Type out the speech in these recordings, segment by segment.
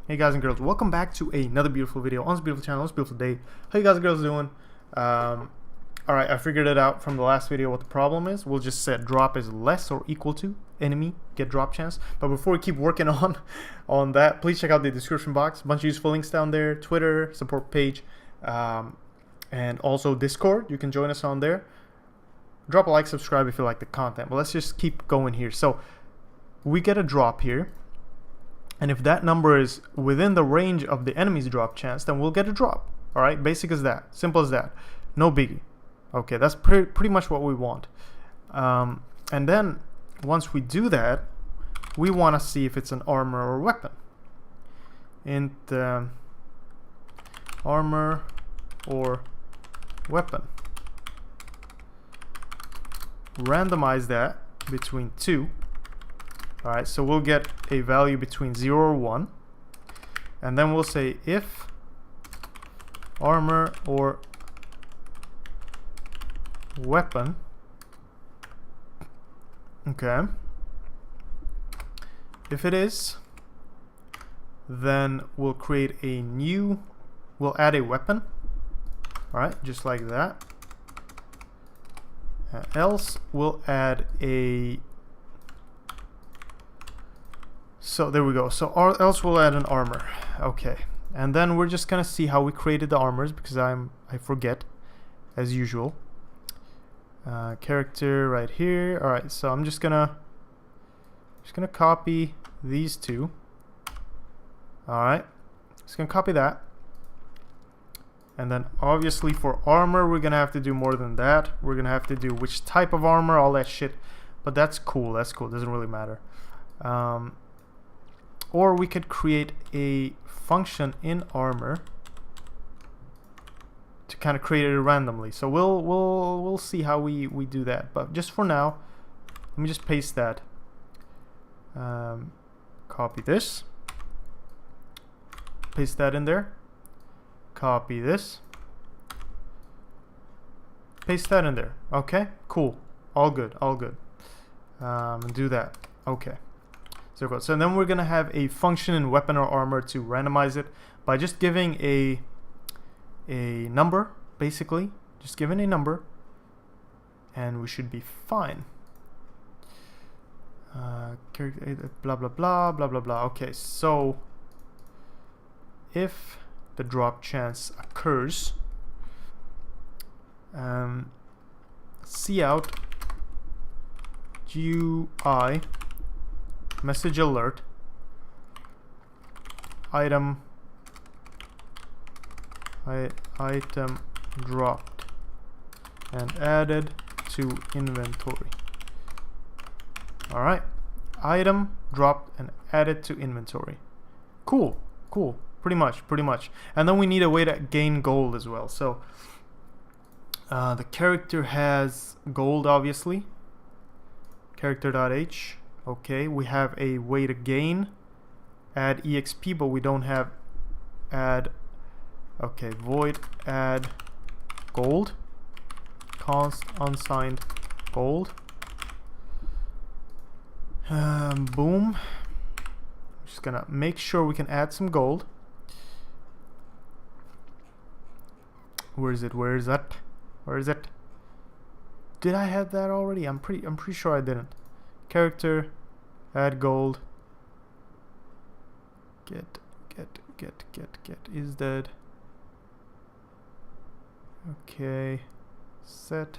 Hey guys and girls, welcome back to another beautiful video on this beautiful channel, on this beautiful day. How you guys and girls doing? Alright, I figured it out from the last video what the problem is. We'll just set drop is less or equal to enemy get drop chance. But before we keep working on that, please check out the description box. A bunch of useful links down there, Twitter, support page, and also Discord. You can join us on there. Drop a like, subscribe if you like the content. But let's just keep going here. So we get a drop here. And if that number is within the range of the enemy's drop chance, then we'll get a drop. All right, basic as that, simple as that, no biggie. Okay, that's pretty much what we want. And then once we do that, we want to see if it's an armor or weapon. Int armor or weapon. Randomize that between 2. Alright, so we'll get a value between 0 or 1. And then we'll say if armor or weapon. Okay. If it is, then we'll create a new, we'll add a weapon. Alright, just like that. Else we'll add a, so there we go. So else we'll add an armor. Okay. And then we're just gonna see how we created the armors because I forget as usual. Character right here. Alright, so I'm just gonna copy these two. Alright. Just gonna copy that. And then obviously for armor we're gonna have to do more than that. We're gonna have to do which type of armor, all that shit. But that's cool, doesn't really matter. Or we could create a function in armor to kind of create it randomly. So we'll see how we do that. But just for now, let me just paste that. Copy this. Paste that in there. Copy this. Paste that in there. Okay, cool. All good, all good. Do that. Okay. So then we're gonna have a function in weapon or armor to randomize it by just giving a number, basically. Just giving a number, and we should be fine. Blah blah blah blah blah blah. Okay, so if the drop chance occurs, cout GUI message alert item dropped and added to inventory. Alright, item dropped and added to inventory. Cool, pretty much. And then we need a way to gain gold as well. So the character has gold, obviously. Character.h. Okay, we have a way to gain, add exp, but we don't have add. Okay, void add gold, const unsigned gold. Boom. Just gonna make sure we can add some gold. Where is it? Where is that? Where is it? Did I have that already? I'm pretty sure I didn't. Character, add gold. Get is dead. Okay, set.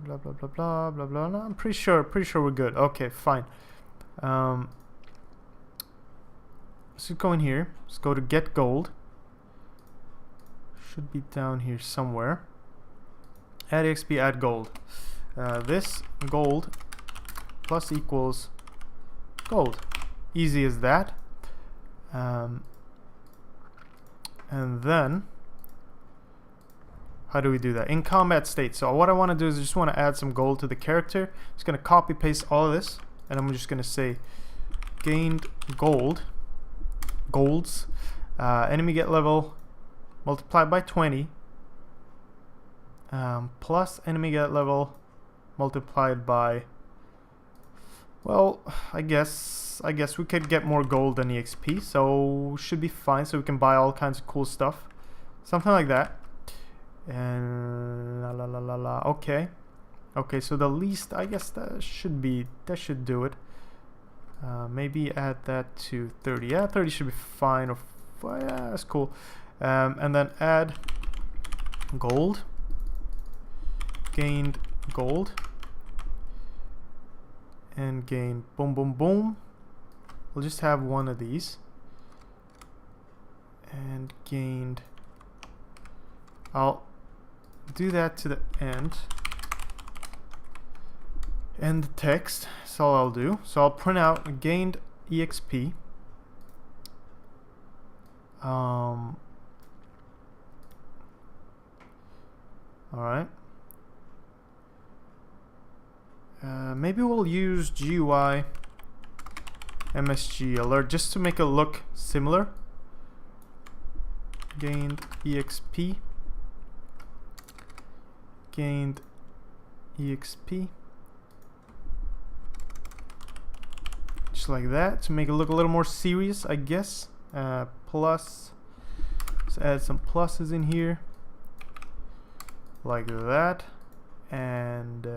Blah blah blah blah blah blah. No, I'm pretty sure we're good. Okay, fine. Let's just go in here. Let's go to get gold. Should be down here somewhere. Add exp, add gold. This gold plus equals gold. Easy as that. And then how do we do that? In combat state. So what I want to do is I just want to add some gold to the character. I'm just going to copy paste all of this, and I'm just going to say gained golds, enemy get level multiplied by 20 plus enemy get level multiplied by Well, I guess we could get more gold than EXP, so should be fine. So we can buy all kinds of cool stuff, something like that. And la la la la la. Okay, okay. So the least, I guess that should do it. Maybe add that to 30. Yeah, 30 should be fine. Or yeah, that's cool. And then add gold. Gained gold. And gain boom boom boom. We'll just have one of these. And gained. I'll do that to the end. And the text. That's all I'll do. So I'll print out gained EXP. Alright. Maybe we'll use GUI MSG alert just to make it look similar. Gained EXP. Gained EXP. Just like that to make it look a little more serious, I guess. Plus, let's add some pluses in here. Like that. And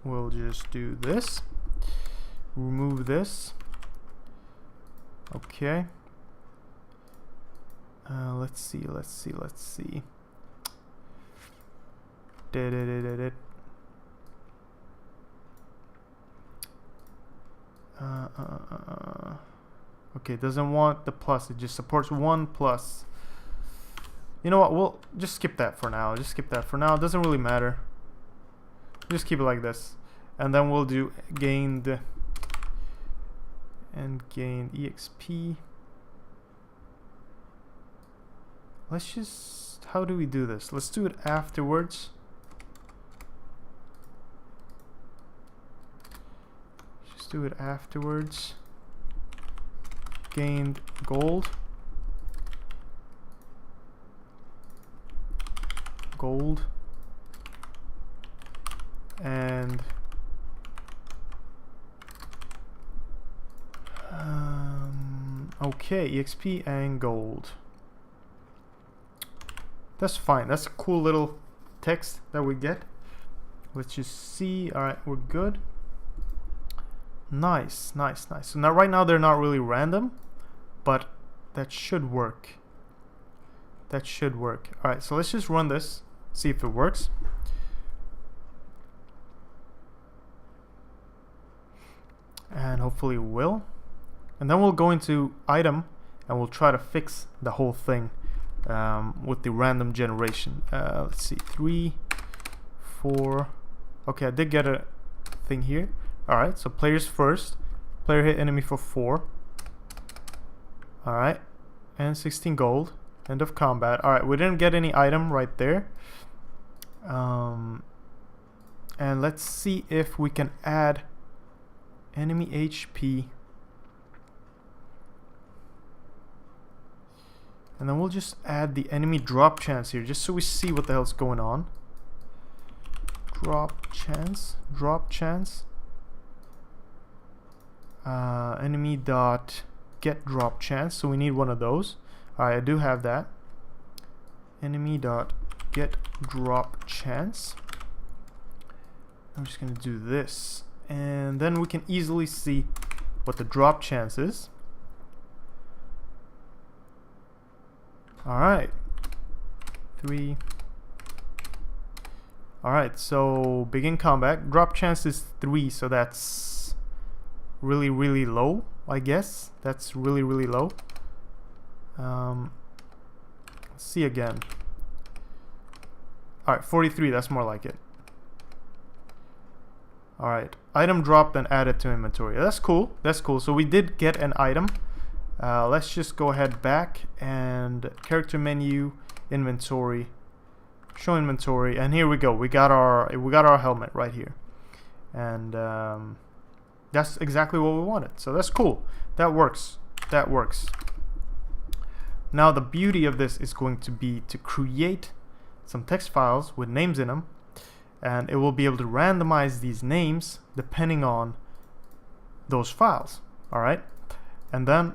we'll just do this. Remove this. Okay. Let's see. Okay, it doesn't want the plus. It just supports 1 plus. You know what? We'll just skip that for now. It doesn't really matter. Just keep it like this, and then we'll do gained and gained EXP. Let's just, how do we do this? Let's do it afterwards. Just do it afterwards. Gained gold. Gold. And okay, EXP and gold. That's fine. That's a cool little text that we get. Let's just see. All right, we're good. Nice. So now, right now, they're not really random, but that should work. All right, so let's just run this, see if it works. And hopefully it will. And then we'll go into item and we'll try to fix the whole thing with the random generation. Let's see, 3, 4. Okay, I did get a thing here. Alright, so players first. Player hit enemy for 4. Alright, and 16 gold. End of combat. Alright, we didn't get any item right there. And let's see if we can add enemy HP, and then we'll just add the enemy drop chance here, just so we see what the hell's going on. Drop chance. Enemy dot get drop chance. So we need one of those. Alright, I do have that. Enemy dot get drop chance. I'm just gonna do this. And then we can easily see what the drop chance is. Alright. 3. Alright, so begin combat. Drop chance is 3, so that's really, really low, I guess. That's really, really low. Let's see again. Alright, 43, that's more like it. Alright, item dropped and added to inventory. That's cool. So we did get an item. Let's just go ahead back and character menu, inventory, show inventory, and here we go. We got our helmet right here, and that's exactly what we wanted. So that's cool. That works. Now the beauty of this is going to be to create some text files with names in them. And it will be able to randomize these names depending on those files. All right, and then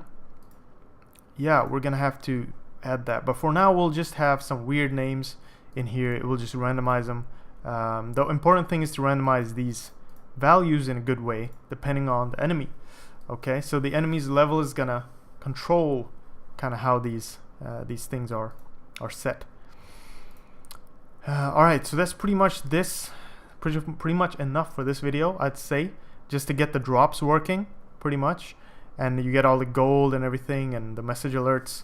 yeah, we're gonna have to add that, but for now we'll just have some weird names in here. It will just randomize them. The important thing is to randomize these values in a good way depending on the enemy. Okay, so the enemy's level is gonna control kind of how these things are set. Alright, so that's pretty much pretty much enough for this video, I'd say, just to get the drops working pretty much, and you get all the gold and everything and the message alerts.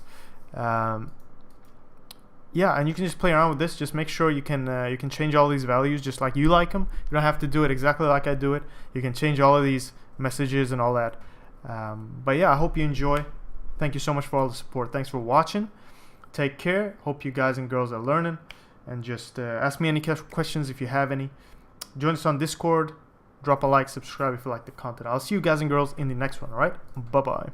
Yeah, and you can just play around with this. Just make sure you can change all these values just like you like them. You don't have to do it exactly like I do it. You can change all of these messages and all that. But yeah, I hope you enjoy. Thank you so much for all the support. Thanks for watching. Take care. Hope you guys and girls are learning. And just ask me any questions if you have any. Join us on Discord. Drop a like, subscribe if you like the content. I'll see you guys and girls in the next one, alright? Bye-bye.